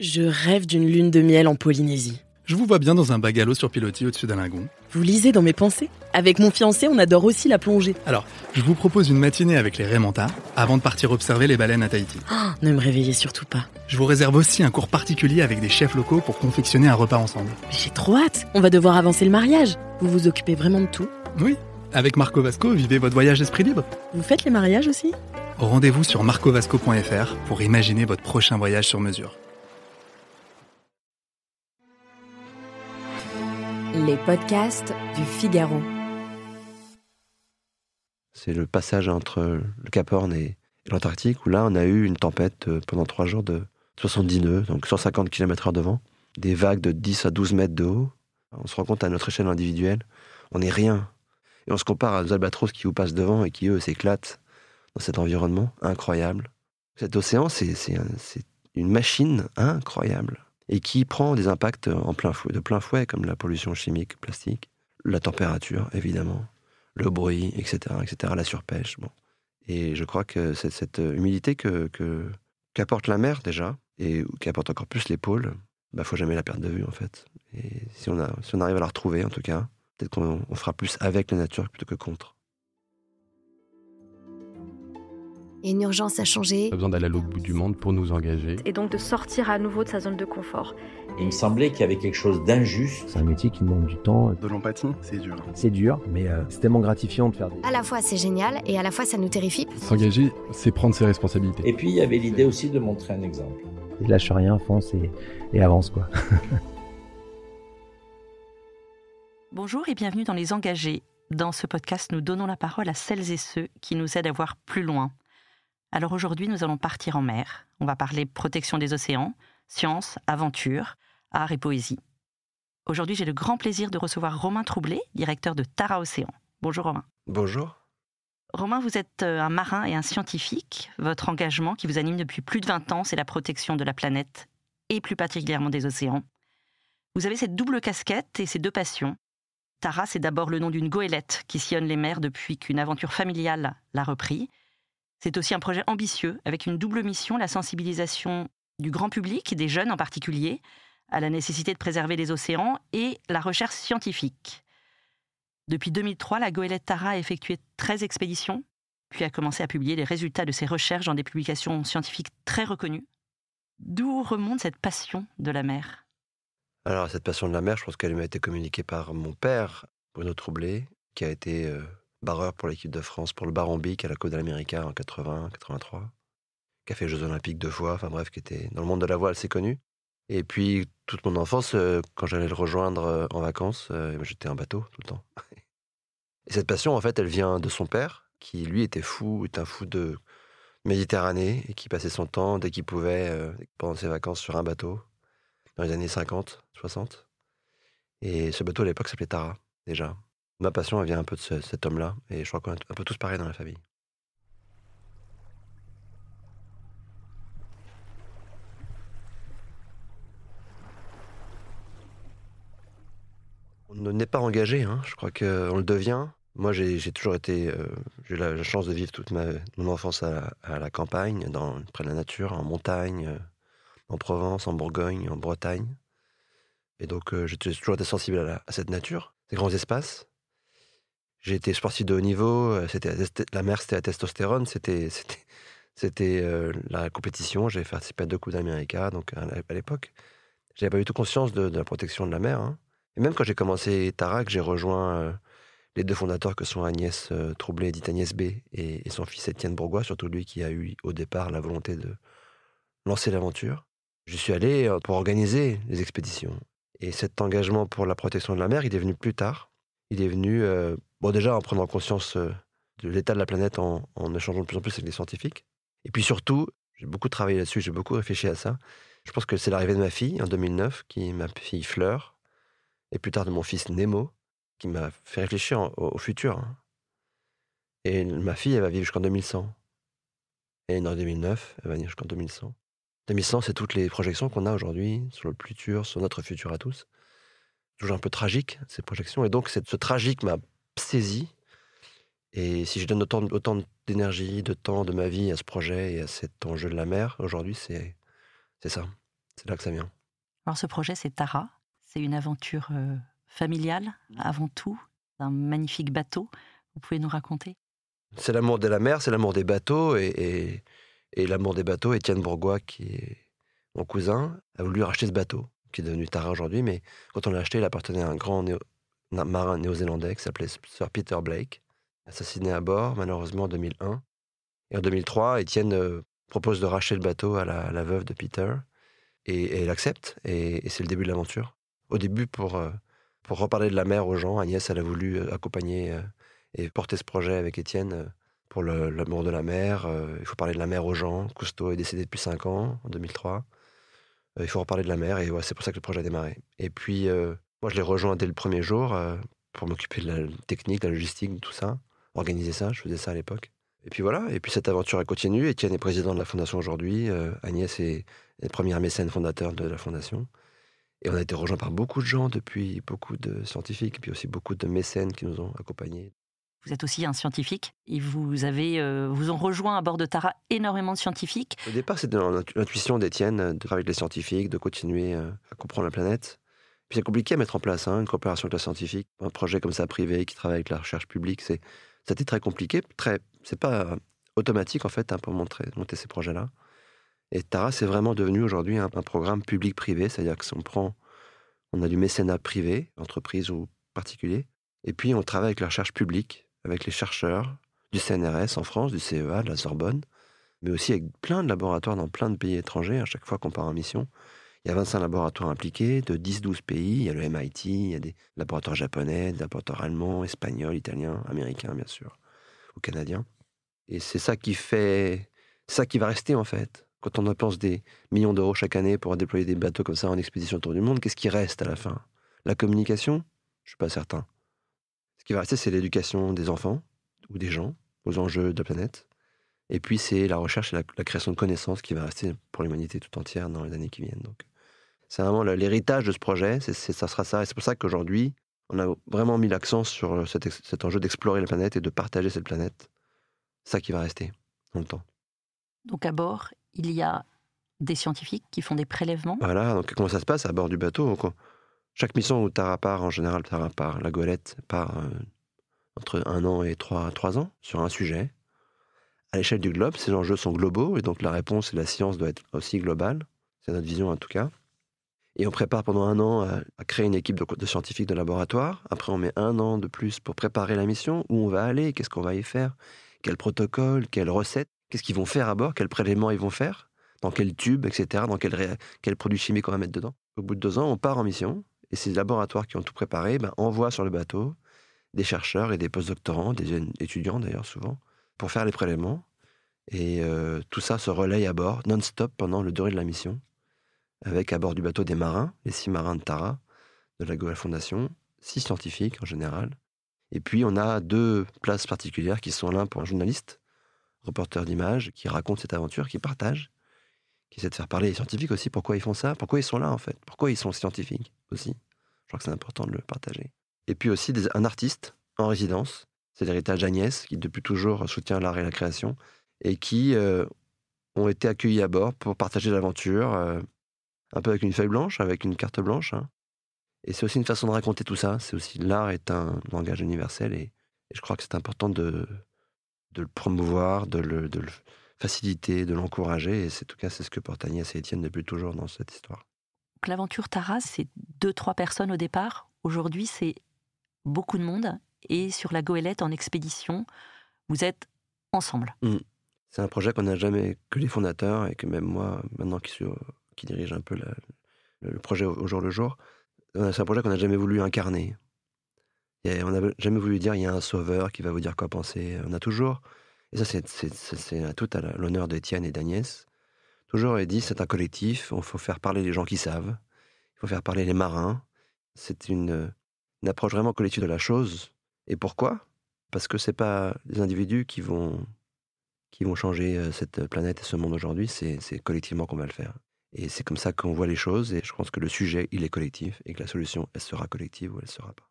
Je rêve d'une lune de miel en Polynésie. Je vous vois bien dans un bungalow sur pilotis au-dessus d'un lagon. Vous lisez dans mes pensées? Avec mon fiancé, on adore aussi la plongée. Alors, je vous propose une matinée avec les Raymanta avant de partir observer les baleines à Tahiti. Ne me réveillez surtout pas. Je vous réserve aussi un cours particulier avec des chefs locaux pour confectionner un repas ensemble. Mais j'ai trop hâte. On va devoir avancer le mariage. Vous vous occupez vraiment de tout? Oui, avec Marco Vasco, vivez votre voyage d'esprit libre. Vous faites les mariages aussi? Rendez-vous sur marcovasco.fr pour imaginer votre prochain voyage sur mesure. Les podcasts du Figaro. C'est le passage entre le Cap Horn et l'Antarctique où là on a eu une tempête pendant 3 jours de 70 nœuds, donc 150 km/h de vent, des vagues de 10 à 12 mètres de haut. On se rend compte à notre échelle individuelle, on n'est rien. Et on se compare aux albatros qui vous passent devant et qui eux s'éclatent dans cet environnement incroyable. Cet océan c'est une machine incroyable et qui prend des impacts de plein fouet, comme la pollution chimique, plastique, la température, évidemment, le bruit, etc., la surpêche. Bon. Et je crois que cette humilité qu'apporte la mer, déjà, et qu'apporte encore plus les pôles, faut jamais la perdre de vue, en fait. Et si on arrive à la retrouver, en tout cas, peut-être qu'on fera plus avec la nature plutôt que contre. Il y a une urgence à changer. On a besoin d'aller à l'autre bout du monde pour nous engager. Et donc de sortir à nouveau de sa zone de confort. Il me semblait qu'il y avait quelque chose d'injuste. C'est un métier qui demande du temps. De l'empathie, c'est dur. C'est dur, mais c'est tellement gratifiant de faire des... À la fois c'est génial et à la fois ça nous terrifie. S'engager, c'est prendre ses responsabilités. Et puis il y avait l'idée aussi de montrer un exemple. Et lâche rien, fonce et avance, quoi. Bonjour et bienvenue dans Les Engagés. Dans ce podcast, nous donnons la parole à celles et ceux qui nous aident à voir plus loin. Alors aujourd'hui, nous allons partir en mer. On va parler protection des océans, science, aventure, art et poésie. Aujourd'hui, j'ai le grand plaisir de recevoir Romain Troublé, directeur de Tara Océan. Bonjour Romain. Bonjour. Romain, vous êtes un marin et un scientifique. Votre engagement qui vous anime depuis plus de 20 ans, c'est la protection de la planète et plus particulièrement des océans. Vous avez cette double casquette et ces deux passions. Tara, c'est d'abord le nom d'une goélette qui sillonne les mers depuis qu'une aventure familiale l'a repris. C'est aussi un projet ambitieux, avec une double mission, la sensibilisation du grand public, des jeunes en particulier, à la nécessité de préserver les océans et la recherche scientifique. Depuis 2003, la goélette Tara a effectué 13 expéditions, puis a commencé à publier les résultats de ses recherches dans des publications scientifiques très reconnues. D'où remonte cette passion de la mer ? Alors, cette passion de la mer, je pense qu'elle m'a été communiquée par mon père, Bruno Troublé, qui a été barreur pour l'équipe de France, pour le Barambic à la Côte de l'Amérique en 80, 83, qui a fait les Jeux Olympiques 2 fois, enfin bref, qui était dans le monde de la voile assez connu. Et puis, toute mon enfance, quand j'allais le rejoindre en vacances, j'étais en bateau tout le temps. Et cette passion, en fait, elle vient de son père, qui lui était un fou de Méditerranée, et qui passait son temps, dès qu'il pouvait, pendant ses vacances, sur un bateau, dans les années 50, 60. Et ce bateau, à l'époque, s'appelait Tara, déjà. Ma passion, elle vient un peu de cet homme-là, et je crois qu'on est un peu tous pareils dans la famille. On ne n'est pas engagé, hein. Je crois qu'on le devient. Moi, j'ai toujours été... j'ai eu la chance de vivre toute mon enfance à la campagne, près de la nature, en montagne, en Provence, en Bourgogne, en Bretagne. Et donc, j'ai toujours été sensible à cette nature, ces grands espaces. J'ai été sportif de haut niveau, la mer c'était la testostérone, c'était la compétition, j'avais participé à 2 Coupes d'Amérique, donc à l'époque. J'avais pas du tout conscience de la protection de la mer. Hein. Et même quand j'ai commencé Tara, que j'ai rejoint les 2 fondateurs que sont Agnès Troublé, dite Agnès B, et son fils Étienne Bourgois, surtout lui qui a eu au départ la volonté de lancer l'aventure. Je suis allé pour organiser les expéditions. Et cet engagement pour la protection de la mer, il est venu plus tard. Il est venu, déjà en prenant conscience de l'état de la planète, en échangeant de plus en plus avec les scientifiques. Et puis surtout, j'ai beaucoup travaillé là-dessus, j'ai beaucoup réfléchi à ça. Je pense que c'est l'arrivée de ma fille en 2009, qui est ma fille Fleur, et plus tard de mon fils Nemo, qui m'a fait réfléchir au futur. Hein. Et ma fille, elle va vivre jusqu'en 2100. Et en 2009, elle va venir jusqu'en 2100. 2100, c'est toutes les projections qu'on a aujourd'hui sur le futur, sur notre futur à tous. Toujours un peu tragique, ces projections. Et donc, ce tragique m'a saisi. Et si je donne autant d'énergie, de temps, de ma vie à ce projet et à cet enjeu de la mer, aujourd'hui, c'est ça. C'est là que ça vient. Alors ce projet, c'est Tara. C'est une aventure familiale, avant tout, un magnifique bateau. Vous pouvez nous raconter ? C'est l'amour de la mer, c'est l'amour des bateaux, et l'amour des bateaux, Étienne Bourgois, qui est mon cousin, a voulu racheter ce bateau, qui est devenu Tara aujourd'hui, mais quand on l'a acheté, il appartenait à un grand marin néo-zélandais qui s'appelait Sir Peter Blake, assassiné à bord, malheureusement, en 2001. Et en 2003, Étienne propose de racheter le bateau à la veuve de Peter, et elle accepte, et c'est le début de l'aventure. Au début, pour reparler de la mer aux gens, Agnès, elle a voulu accompagner et porter ce projet avec Étienne pour l'amour de la mer. Il faut parler de la mer aux gens. Cousteau est décédé depuis 5 ans, en 2003. Il faut reparler de la mer, et ouais, c'est pour ça que le projet a démarré. Et puis, moi, je l'ai rejoint dès le premier jour pour m'occuper de la technique, de la logistique, de tout ça, organiser ça. Je faisais ça à l'époque. Et puis voilà, et puis cette aventure a continué. Étienne est président de la Fondation aujourd'hui. Agnès est la première mécène fondateur de la Fondation. Et on a été rejoint par beaucoup de gens depuis, beaucoup de scientifiques, et puis aussi beaucoup de mécènes qui nous ont accompagnés. Vous êtes aussi un scientifique et vous ont rejoint à bord de Tara énormément de scientifiques. Au départ, c'était l'intuition d'Étienne de travailler avec les scientifiques, de continuer à comprendre la planète. Puis c'est compliqué à mettre en place, une coopération avec la scientifique. Un projet comme ça, privé, qui travaille avec la recherche publique, c'était très compliqué. C'est pas automatique, en fait, pour monter ces projets-là. Et Tara, c'est vraiment devenu aujourd'hui un programme public-privé, c'est-à-dire qu'on a du mécénat privé, entreprise ou particulier, et puis on travaille avec la recherche publique, avec les chercheurs du CNRS en France, du CEA, de la Sorbonne, mais aussi avec plein de laboratoires dans plein de pays étrangers. À chaque fois qu'on part en mission, il y a 25 laboratoires impliqués de 10-12 pays. Il y a le MIT, il y a des laboratoires japonais, des laboratoires allemands, espagnols, italiens, américains, bien sûr, ou canadiens. Et c'est ça qui va rester, en fait. Quand on dépense des millions d'euros chaque année pour déployer des bateaux comme ça en expédition autour du monde, qu'est-ce qui reste à la fin ? La communication ? Je ne suis pas certain. Ce qui va rester, c'est l'éducation des enfants ou des gens aux enjeux de la planète. Et puis, c'est la recherche et la création de connaissances qui va rester pour l'humanité tout entière dans les années qui viennent. Donc, c'est vraiment l'héritage de ce projet, ça sera ça. Et c'est pour ça qu'aujourd'hui, on a vraiment mis l'accent sur cet enjeu d'explorer la planète et de partager cette planète. C'est ça qui va rester dans le temps. Donc à bord, il y a des scientifiques qui font des prélèvements. Voilà, donc comment ça se passe à bord du bateau ? Chaque mission où Tara part, en général, la goélette part entre 1 an et 3 ans sur un sujet. À l'échelle du globe, ces enjeux sont globaux, et donc la réponse et la science doit être aussi globale. C'est notre vision en tout cas. Et on prépare pendant 1 an à créer une équipe de scientifiques de laboratoire. Après, on met 1 an de plus pour préparer la mission, où on va aller, qu'est-ce qu'on va y faire, quel protocole, quelle recette, qu'est-ce qu'ils vont faire à bord, quels prélèvements ils vont faire, dans quel tube, etc., dans quel produit chimique on va mettre dedans. Au bout de 2 ans, on part en mission, et ces laboratoires qui ont tout préparé envoient sur le bateau des chercheurs et des postdoctorants, des étudiants d'ailleurs souvent, pour faire les prélèvements. Et tout ça se relaye à bord, non-stop, pendant le durée de la mission, avec à bord du bateau des marins, les 6 marins de Tara, de la Fondation, 6 scientifiques en général. Et puis on a 2 places particulières qui sont l'un pour un journaliste, reporter d'images, qui raconte cette aventure, qui partage, qui essaie de faire parler les scientifiques aussi, pourquoi ils font ça, pourquoi ils sont là en fait, pourquoi ils sont scientifiques aussi. Je crois que c'est important de le partager. Et puis aussi un artiste en résidence, c'est l'héritage d'Agnès, qui depuis toujours soutient l'art et la création, et qui ont été accueillis à bord pour partager l'aventure, un peu avec une feuille blanche, avec une carte blanche. Et c'est aussi une façon de raconter tout ça. C'est aussi, l'art est un langage universel, et je crois que c'est important de le promouvoir, de le faciliter, de l'encourager. Et en tout cas, c'est ce que portent Agnès et Étienne depuis toujours dans cette histoire. Donc, l'aventure Tara, c'est 2-3 personnes au départ. Aujourd'hui, c'est beaucoup de monde. Et sur la goélette, en expédition, vous êtes ensemble. C'est un projet qu'on n'a jamais, que les fondateurs, et que même moi, maintenant qui dirige un peu le projet au jour le jour, c'est un projet qu'on n'a jamais voulu incarner. Et on n'a jamais voulu dire il y a un sauveur qui va vous dire quoi penser. On a toujours, et ça c'est tout à l'honneur d'Étienne et d'Agnès, toujours dit c'est un collectif, il faut faire parler les gens qui savent, il faut faire parler les marins. C'est une approche vraiment collective de la chose. Et pourquoi ? Parce que c'est pas les individus qui vont changer cette planète et ce monde aujourd'hui, c'est collectivement qu'on va le faire. Et c'est comme ça qu'on voit les choses, et je pense que le sujet, il est collectif, et que la solution, elle sera collective ou elle ne sera pas.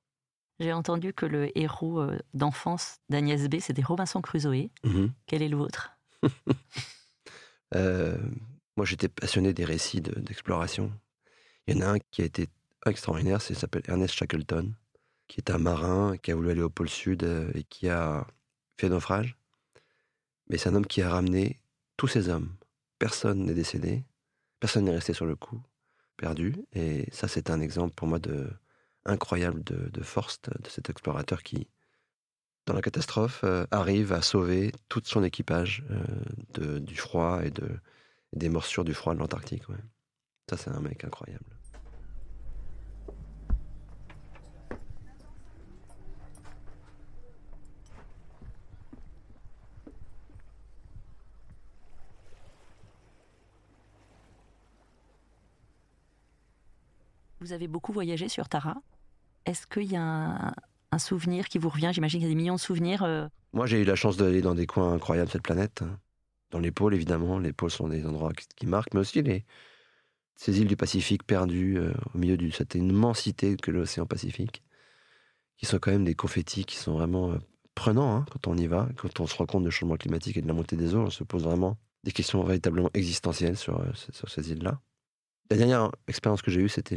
J'ai entendu que le héros d'enfance d'Agnès B, c'était Robinson Crusoe. Quel est le vôtre ? Moi, j'étais passionné des récits d'exploration. Il y en a un qui a été extraordinaire, il s'appelle Ernest Shackleton, qui est un marin qui a voulu aller au pôle Sud et qui a fait naufrage. Mais c'est un homme qui a ramené tous ces hommes. Personne n'est décédé, personne n'est resté sur le coup, perdu. Et ça, c'est un exemple pour moi incroyable de force de cet explorateur qui, dans la catastrophe, arrive à sauver tout son équipage du froid et des morsures du froid de l'Antarctique. Ouais. Ça, c'est un mec incroyable. Vous avez beaucoup voyagé sur Tara. Est-ce qu'il y a un souvenir qui vous revient? J'imagine qu'il y a des millions de souvenirs. Moi, j'ai eu la chance d'aller dans des coins incroyables de cette planète. Dans les pôles, évidemment. Les pôles sont des endroits qui marquent, mais aussi ces îles du Pacifique perdues au milieu de cette immensité que l'océan Pacifique, qui sont quand même des confettis qui sont vraiment prenants quand on y va. Quand on se rend compte du changement climatique et de la montée des eaux, on se pose vraiment des questions véritablement existentielles sur ces îles-là. La dernière expérience que j'ai eue, c'était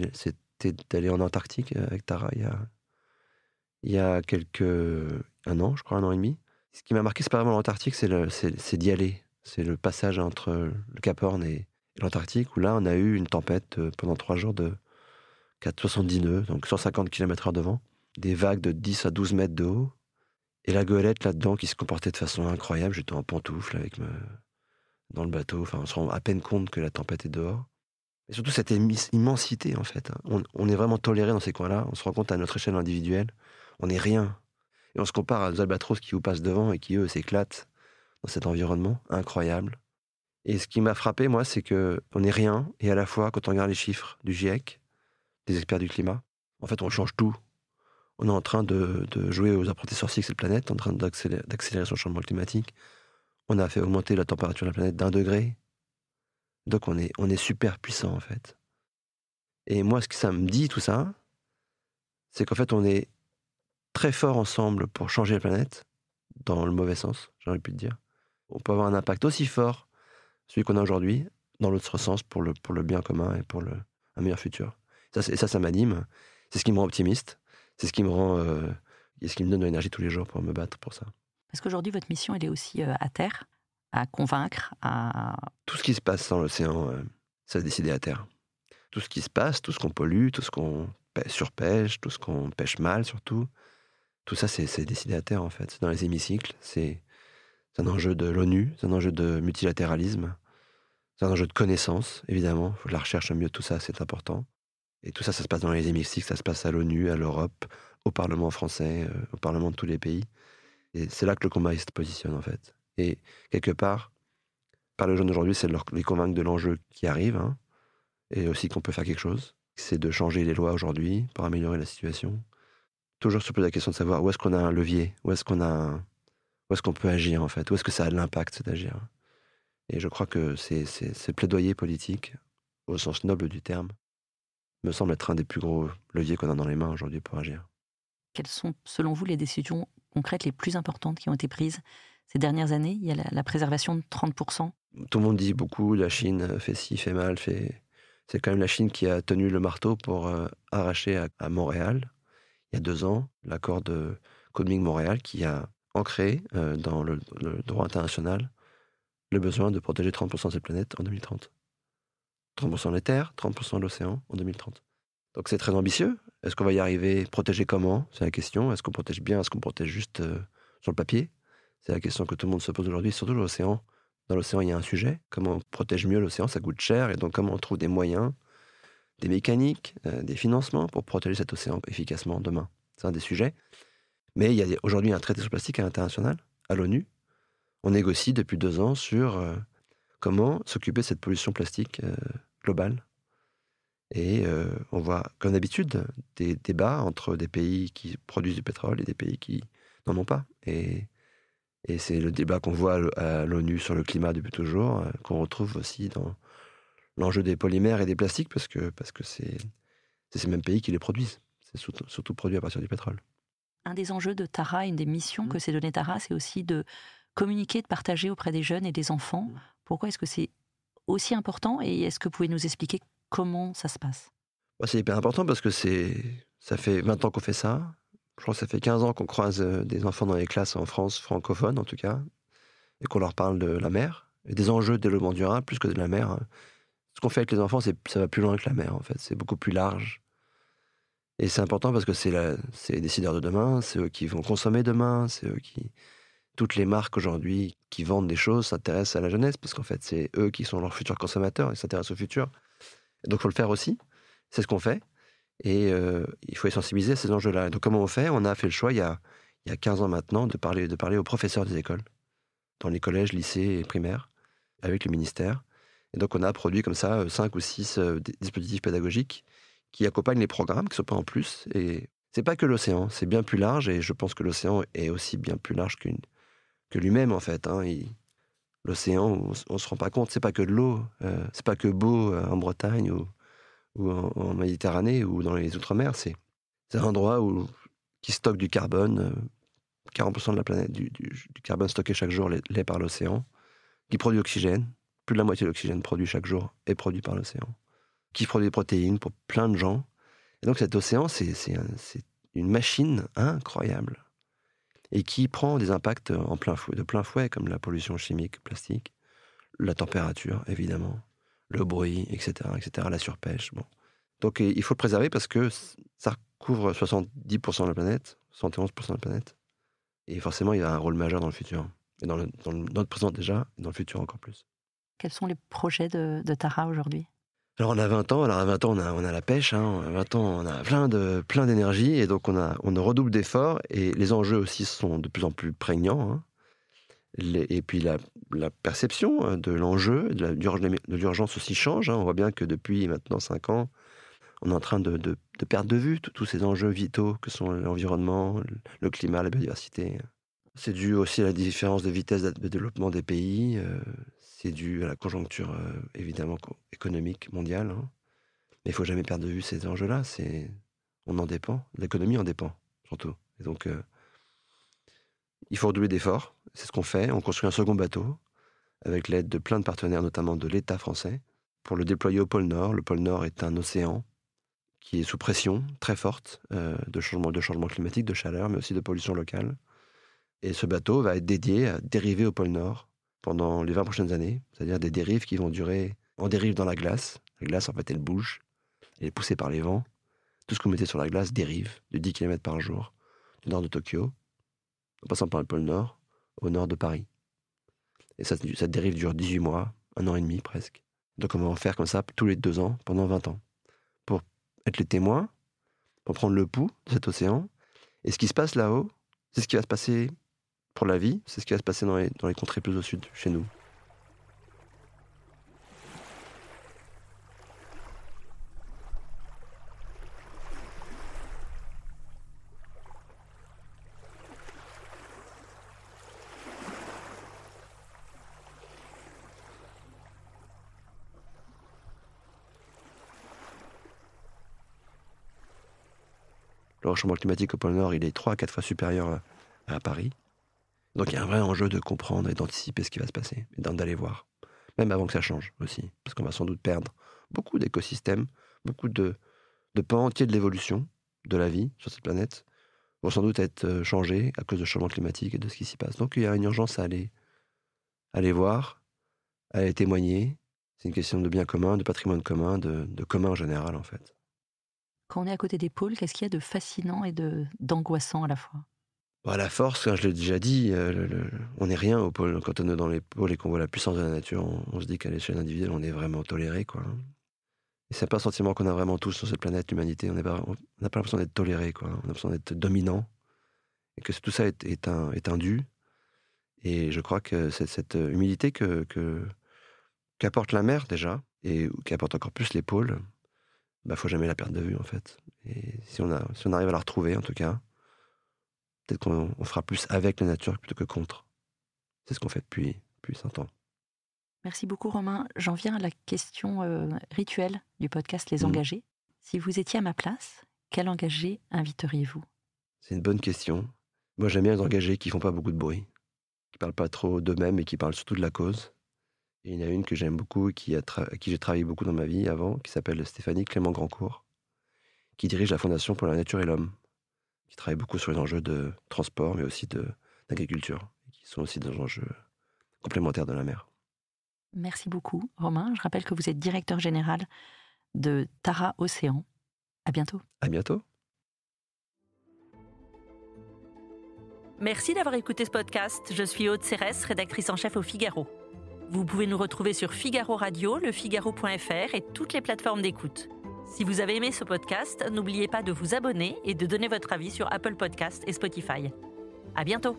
d'aller en Antarctique avec Tara il y a un an, je crois, 1 an et demi. Ce qui m'a marqué, c'est pas vraiment l'Antarctique, c'est d'y aller. C'est le passage entre le Cap Horn et l'Antarctique, où là, on a eu une tempête pendant 3 jours de 470 nœuds, donc 150 km/h de vent, des vagues de 10 à 12 mètres de haut, et la goélette là-dedans qui se comportait de façon incroyable. J'étais en pantoufle dans le bateau, enfin, on se rend à peine compte que la tempête est dehors. Et surtout cette immensité, en fait. On est vraiment toléré dans ces coins-là. On se rend compte à notre échelle individuelle. On n'est rien. Et on se compare à des albatros qui vous passent devant et qui, eux, s'éclatent dans cet environnement incroyable. Et ce qui m'a frappé, moi, c'est qu'on n'est rien. Et à la fois, quand on regarde les chiffres du GIEC, des experts du climat, en fait, on change tout. On est en train de jouer aux apprentis sorciers de cette planète, en train d'accélérer son changement climatique. On a fait augmenter la température de la planète d'1 degré. Donc on est super puissant, en fait. Et moi, ce que ça me dit, tout ça, c'est qu'en fait, on est très fort ensemble pour changer la planète, dans le mauvais sens, j'ai envie de dire. On peut avoir un impact aussi fort, celui qu'on a aujourd'hui, dans l'autre sens, pour le bien commun et pour un meilleur futur. Ça m'anime. C'est ce qui me rend optimiste. C'est ce qui me rend... et ce qui me donne de l'énergie tous les jours pour me battre pour ça. Parce qu'aujourd'hui, votre mission, elle est aussi à terre, à convaincre, à... Tout ce qui se passe dans l'océan, ça a décidé à terre. Tout ce qui se passe, tout ce qu'on pollue, tout ce qu'on surpêche, tout ce qu'on pêche mal surtout, tout ça c'est décidé à terre en fait. C'est dans les hémicycles, c'est un enjeu de l'ONU, c'est un enjeu de multilatéralisme, c'est un enjeu de connaissance, évidemment. Il faut de la recherche au milieu de tout ça, c'est important. Et tout ça, ça se passe dans les hémicycles, ça se passe à l'ONU, à l'Europe, au Parlement français, au Parlement de tous les pays. Et c'est là que le combat il se positionne en fait. Et quelque part, par le jeune d'aujourd'hui, c'est de les convaincre de l'enjeu qui arrive, et aussi qu'on peut faire quelque chose. C'est de changer les lois aujourd'hui pour améliorer la situation. Toujours se poser la question de savoir où est-ce qu'on a un levier, où est-ce qu'on peut agir en fait, où est-ce que ça a de l'impact d'agir. Et je crois que ce plaidoyer politique, au sens noble du terme, me semble être un des plus gros leviers qu'on a dans les mains aujourd'hui pour agir. Quelles sont, selon vous, les décisions concrètes les plus importantes qui ont été prises ces dernières années? Il y a la préservation de 30%. Tout le monde dit beaucoup, la Chine fait ci, fait mal, C'est quand même la Chine qui a tenu le marteau pour arracher à Montréal, il y a 2 ans, l'accord de Kunming-Montréal qui a ancré dans le droit international le besoin de protéger 30% de cette planète en 2030. 30% des terres, 30% de l'océan en 2030. Donc c'est très ambitieux. Est-ce qu'on va y arriver? Protéger comment? C'est la question. Est-ce qu'on protège bien? Est-ce qu'on protège juste sur le papier? C'est la question que tout le monde se pose aujourd'hui, surtout l'océan. Dans l'océan, il y a un sujet. Comment on protège mieux l'océan? Ça coûte cher. Et donc, comment on trouve des moyens, des mécaniques, des financements pour protéger cet océan efficacement demain? C'est un des sujets. Mais il y a aujourd'hui un traité sur le plastique international, à l'ONU. On négocie depuis 2 ans sur comment s'occuper de cette pollution plastique globale. Et on voit, comme d'habitude, des débats entre des pays qui produisent du pétrole et des pays qui n'en ont pas. Et c'est le débat qu'on voit à l'ONU sur le climat depuis toujours, qu'on retrouve aussi dans l'enjeu des polymères et des plastiques, parce que c'est ces mêmes pays qui les produisent. C'est surtout produit à partir du pétrole. Un des enjeux de Tara, une des missions que s'est donnée Tara, c'est aussi de communiquer, de partager auprès des jeunes et des enfants. Pourquoi est-ce que c'est aussi important et est-ce que vous pouvez nous expliquer comment ça se passe ? C'est hyper important parce que ça fait 20 ans qu'on fait ça. Je crois que ça fait 15 ans qu'on croise des enfants dans les classes en France, francophones en tout cas, et qu'on leur parle de la mer, et des enjeux de développement durable plus que de la mer. Ce qu'on fait avec les enfants, ça va plus loin que la mer en fait, c'est beaucoup plus large. Et c'est important parce que c'est les décideurs de demain, c'est eux qui vont consommer demain, c'est eux qui... Toutes les marques aujourd'hui qui vendent des choses s'intéressent à la jeunesse parce qu'en fait, c'est eux qui sont leurs futurs consommateurs, ils s'intéressent au futur. Et donc, il faut le faire aussi. C'est ce qu'on fait. Et il faut les sensibiliser à ces enjeux-là. Et donc, comment on fait ? On a fait le choix, il y a 15 ans maintenant, de parler aux professeurs des écoles, dans les collèges, lycées et primaires, avec le ministère. Et donc, on a produit comme ça 5 ou 6 dispositifs pédagogiques qui accompagnent les programmes, qui ne sont pas en plus. Et c'est pas que l'océan, c'est bien plus large. Et je pense que l'océan est aussi bien plus large que lui-même, en fait. L'océan, on ne se rend pas compte, c'est pas que de l'eau. C'est pas que beau en Bretagne ou en Méditerranée ou dans les Outre-mer. C'est un endroit qui stocke du carbone. 40% de la planète, du carbone stocké chaque jour l'est par l'océan. Qui produit l'oxygène. Plus de la moitié de l'oxygène produit chaque jour est produit par l'océan. Qui produit des protéines pour plein de gens. Et donc cet océan, c'est une machine incroyable. Et qui prend des impacts de plein fouet, comme la pollution chimique, plastique, la température, évidemment, le bruit, etc., la surpêche. Bon. Donc il faut le préserver parce que ça recouvre 70% de la planète, 71% de la planète. Et forcément, il a un rôle majeur dans le futur. Et dans notre présent déjà, et dans le futur encore plus. Quels sont les projets de Tara aujourd'hui ? Alors on a 20 ans, à 20 ans on a la pêche, à 20 ans on a plein d'énergie et donc on redouble d'efforts et les enjeux aussi sont de plus en plus prégnants. Et puis la perception de l'enjeu, de l'urgence aussi change. On voit bien que depuis maintenant 5 ans, on est en train de perdre de vue tous ces enjeux vitaux que sont l'environnement, le climat, la biodiversité. C'est dû aussi à la différence de vitesse de développement des pays. C'est dû à la conjoncture, évidemment, économique mondiale. Mais il ne faut jamais perdre de vue ces enjeux-là. On en dépend. L'économie en dépend, surtout. Et donc, il faut redoubler d'efforts. C'est ce qu'on fait. On construit un second bateau, avec l'aide de plein de partenaires, notamment de l'État français, pour le déployer au pôle Nord. Le pôle Nord est un océan qui est sous pression très forte de changement climatique, de chaleur, mais aussi de pollution locale. Et ce bateau va être dédié à dériver au pôle Nord pendant les 20 prochaines années, c'est-à-dire des dérives qui vont durer en dérive dans la glace. La glace, en fait, elle bouge, elle est poussée par les vents. Tout ce que vous mettez sur la glace dérive de 10 km par jour, du nord de Tokyo, en passant par le pôle Nord, au nord de Paris. Et cette dérive dure 18 mois, 1 an et demi presque. Donc on va en faire comme ça tous les 2 ans, pendant 20 ans, pour être les témoins, pour prendre le pouls de cet océan. Et ce qui se passe là-haut, c'est ce qui va se passer pour la vie, c'est ce qui va se passer dans les contrées plus au sud, chez nous. Le réchauffement climatique au pôle Nord, il est 3 à 4 fois supérieur à Paris. Donc il y a un vrai enjeu de comprendre et d'anticiper ce qui va se passer, et d'aller voir, même avant que ça change aussi, parce qu'on va sans doute perdre beaucoup d'écosystèmes, beaucoup de pans entiers de l'évolution de la vie sur cette planète, vont sans doute être changés à cause du changement climatique et de ce qui s'y passe. Donc il y a une urgence à aller voir, à aller témoigner. C'est une question de bien commun, de patrimoine commun, de commun en général en fait. Quand on est à côté des pôles, qu'est-ce qu'il y a de fascinant et d'angoissant à la fois ? La force, comme je l'ai déjà dit, on n'est rien au pôle. Quand on est dans les pôles et qu'on voit la puissance de la nature, on se dit qu'à l'échelle individuelle, on est vraiment toléré, quoi. Et c'est pas un sentiment qu'on a vraiment tous sur cette planète, l'humanité. On n'a pas l'impression d'être toléré, quoi. On a l'impression d'être dominant. Et que tout ça est un dû. Et je crois que c'est cette humilité qu'apporte la mer, déjà, et qu'apporte encore plus les pôles, faut jamais la perdre de vue, en fait. Et si on arrive à la retrouver, en tout cas, peut-être qu'on fera plus avec la nature plutôt que contre. C'est ce qu'on fait depuis 100 ans. Merci beaucoup Romain. J'en viens à la question rituelle du podcast Les Engagés. Si vous étiez à ma place, quel engagé inviteriez-vous ? C'est une bonne question. Moi j'aime bien les engagés qui font pas beaucoup de bruit, qui parlent pas trop d'eux-mêmes et qui parlent surtout de la cause. Et il y en a une que j'aime beaucoup, à qui j'ai travaillé beaucoup dans ma vie avant, qui s'appelle Stéphanie Clément-Grandcourt, qui dirige la Fondation pour la Nature et l'Homme, qui travaille beaucoup sur les enjeux de transport, mais aussi d'agriculture, qui sont aussi des enjeux complémentaires de la mer. Merci beaucoup, Romain. Je rappelle que vous êtes directeur général de Tara Océan. À bientôt. À bientôt. Merci d'avoir écouté ce podcast. Je suis Aude Cérès, rédactrice en chef au Figaro. Vous pouvez nous retrouver sur Figaro Radio, lefigaro.fr et toutes les plateformes d'écoute. Si vous avez aimé ce podcast, n'oubliez pas de vous abonner et de donner votre avis sur Apple Podcasts et Spotify. À bientôt.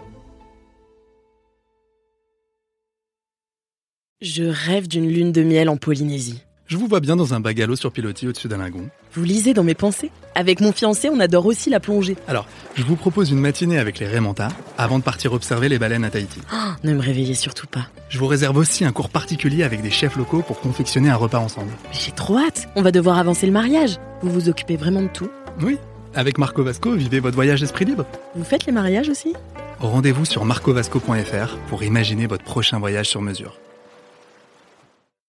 Je rêve d'une lune de miel en Polynésie. Je vous vois bien dans un bungalow sur pilotis au-dessus d'un lagon. Vous lisez dans mes pensées ? Avec mon fiancé, on adore aussi la plongée. Alors, je vous propose une matinée avec les Raymanta avant de partir observer les baleines à Tahiti. Oh, ne me réveillez surtout pas. Je vous réserve aussi un cours particulier avec des chefs locaux pour confectionner un repas ensemble. Mais j'ai trop hâte. On va devoir avancer le mariage. Vous vous occupez vraiment de tout ? Oui, avec Marco Vasco, vivez votre voyage d'esprit libre. Vous faites les mariages aussi ? Rendez-vous sur marcovasco.fr pour imaginer votre prochain voyage sur mesure.